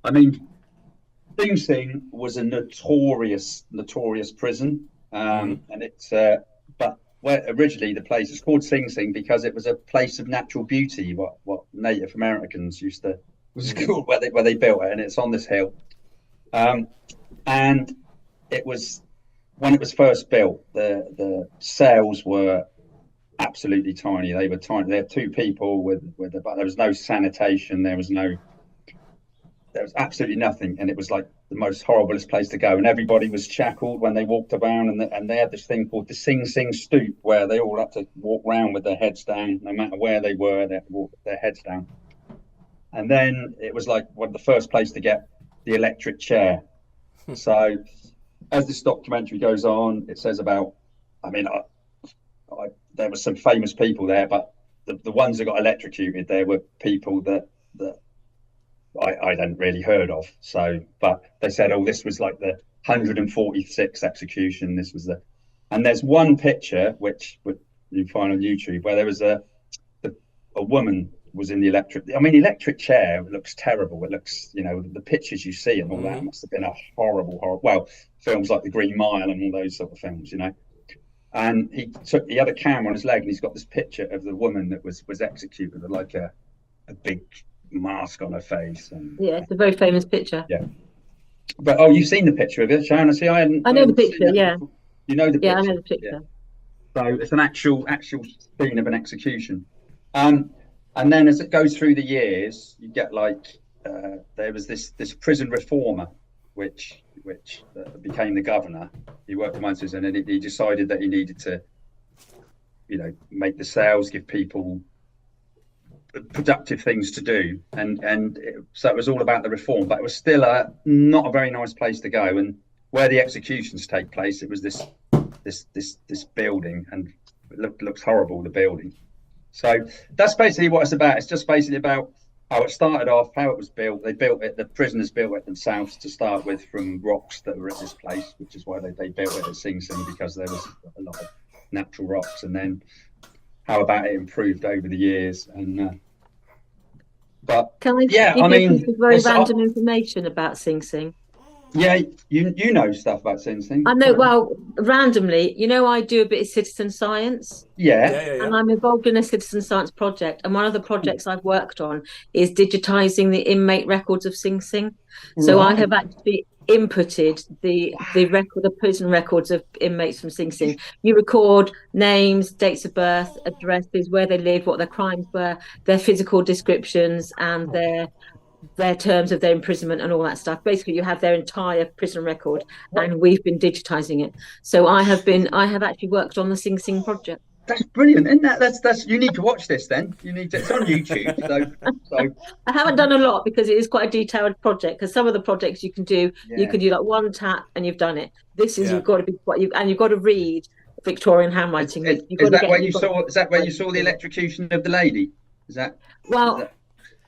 I meing, Sing Sing was a notorious prison, Hmm. and it's but where originally the place is called Sing Sing because it was a place of natural beauty. What Native Americans used to was Hmm. called where they built it, and it's on this hill. Um, and it was when it was first built, the cells were absolutely tiny. They were tiny. They had two people but there was no sanitation. There was absolutely nothing, and it was like the most horriblest place to go. And everybody was shackled when they walked around, and they had this thing called the Sing Sing Stoop, where they all had to walk around with their heads down, no matter where they were. They had to walk with their heads down. And then it was like one of the first place to get the electric chair. So as this documentary goes on, it says about, I mean, there were some famous people there, but the ones that got electrocuted, there were people that I hadn't really heard of. So, but they said, oh, this was like the 146th execution. This was and there's one picture which you find on YouTube where there was a woman was in the electric. I mean, electric chair looks terrible. It looks, the pictures you see and all that Hmm. must have been a horrible. Well, films like The Green Mile and all those sort of films. And he had a camera on his leg and he's got this picture of the woman that was executed with like a big mask on her face Yeah, it's a very famous picture. yeah. But you've seen the picture of it, Sharon. I see. I hadn't I I know the hadn't seen picture. that Yeah, before. You know the yeah, I picture, know the yeah. picture. So it's an actual scene of an execution. Um, and then as it goes through the years, you get like there was this prison reformer, which became the governor. He worked amongst us, and then he decided that he needed to, make the cells, give people productive things to do, so it was all about the reform, but it was still not a very nice place to go. And where the executions take place, it was this building, and looks horrible, the building. So that's basically what it's about. It's just basically about how it started off, how it was built. They built it, the prisoners built it themselves to start with from rocks that were at this place, which is why they built it at Sing Sing, because there was a lot of natural rocks. And then how about it improved over the years. But Can I yeah, give I you a piece mean, of very random information about Sing Sing? yeah, you know stuff about Sing I Sing. know, well, randomly, I do a bit of citizen science. Yeah. Yeah, yeah, yeah. And I'm involved in a citizen science project. And one of the projects I've worked on is digitizing the inmate records of Sing Sing. So I Right. have actually inputted the Wow. record, the prison records of inmates from Sing Sing. You record names, dates of birth, addresses, where they lived, what their crimes were, their physical descriptions, and their terms of their imprisonment and all that stuff. Basically, you have their entire prison record, What? and we've been digitizing it. So I have actually worked on the Sing Sing project. That's brilliant, isn't that? That's you need to watch this then. It's on YouTube. So I haven't done a lot because it is quite a detailed project. Because some of the projects you yeah. can do like one tap and you've done it. This is Yeah. you've got to be quite and you've got to read Victorian Is, handwriting. is, You've is got to that get where you saw? Is that where you saw the electrocution of the lady? Is that? Is well. that?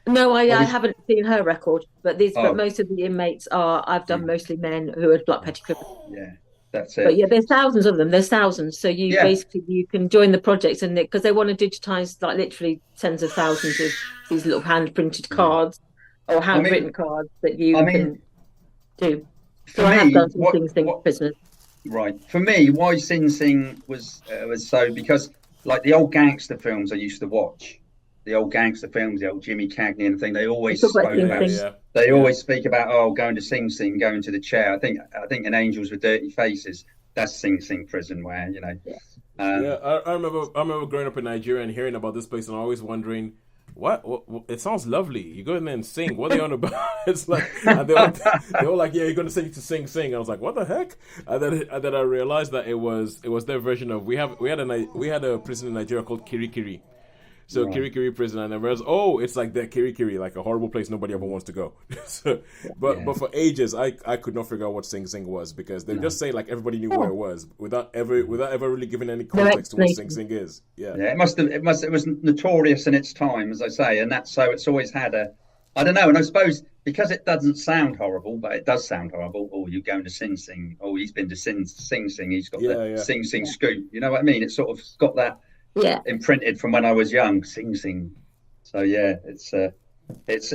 No, I, Or I was? haven't seen her record, but Oh, most of the inmates are. I've yeah, done mostly men who are like petty criminals. yeah. That's But it. yeah, there's thousands of them. There's thousands. So Yeah. you can join the project and because they want to digitize like literally tens of thousands of these little hand printed Yeah. cards or I handwritten mean, cards that I you mean, can do. for So I have me, done some things in what business. right. For me, why Sing Sing was so because like the old gangster films I used to watch, the old gangster films, the old Jimmy Cagney and thing, they You always talk about spoke Yeah, Sing yeah, about. Sing. yeah. They Yeah. always speak about going to Sing Sing, going to the chair. I think in Angels with Dirty Faces, that's Sing Sing prison where Yeah. Yeah, um, I remember growing up in Nigeria and hearing about this place and always wondering, what it sounds lovely. You go in there and sing. What are they on about? It's like, and they were like, yeah, you're gonna sing to sing sing. I was like, what the heck? And then I realized that it was their version of we had a prison in Nigeria called Kirikiri. So right, Kirikiri prison, and then realized, oh, it's like the Kirikiri, like a horrible place nobody ever wants to go. So, but yeah, but for ages, I could not figure out what Sing Sing was because they no. just say like everybody knew where it was without ever really giving any No context to what Sing explanation. Sing is. Yeah, Yeah, it was notorious in its time, as I say, and that's so it's always had I don't know, and I suppose because it doesn't sound horrible, but it does sound horrible. Oh, you're going to Sing Sing. Oh, he's been to Sing Sing. He's got the yeah, yeah. Sing Sing scoop. You know what I mean? It's sort of got that Yeah. imprinted from when I was young. Sing Sing. So yeah, It's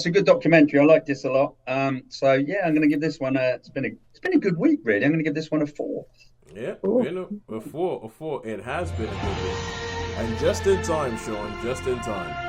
a good documentary. I like this a lot. So yeah, I'm going to give this one it's been a good week really. I'm going to give this one a 4. Yeah, Cool. you know, a four. It has been a good week, and just in time, Sean. Just in time.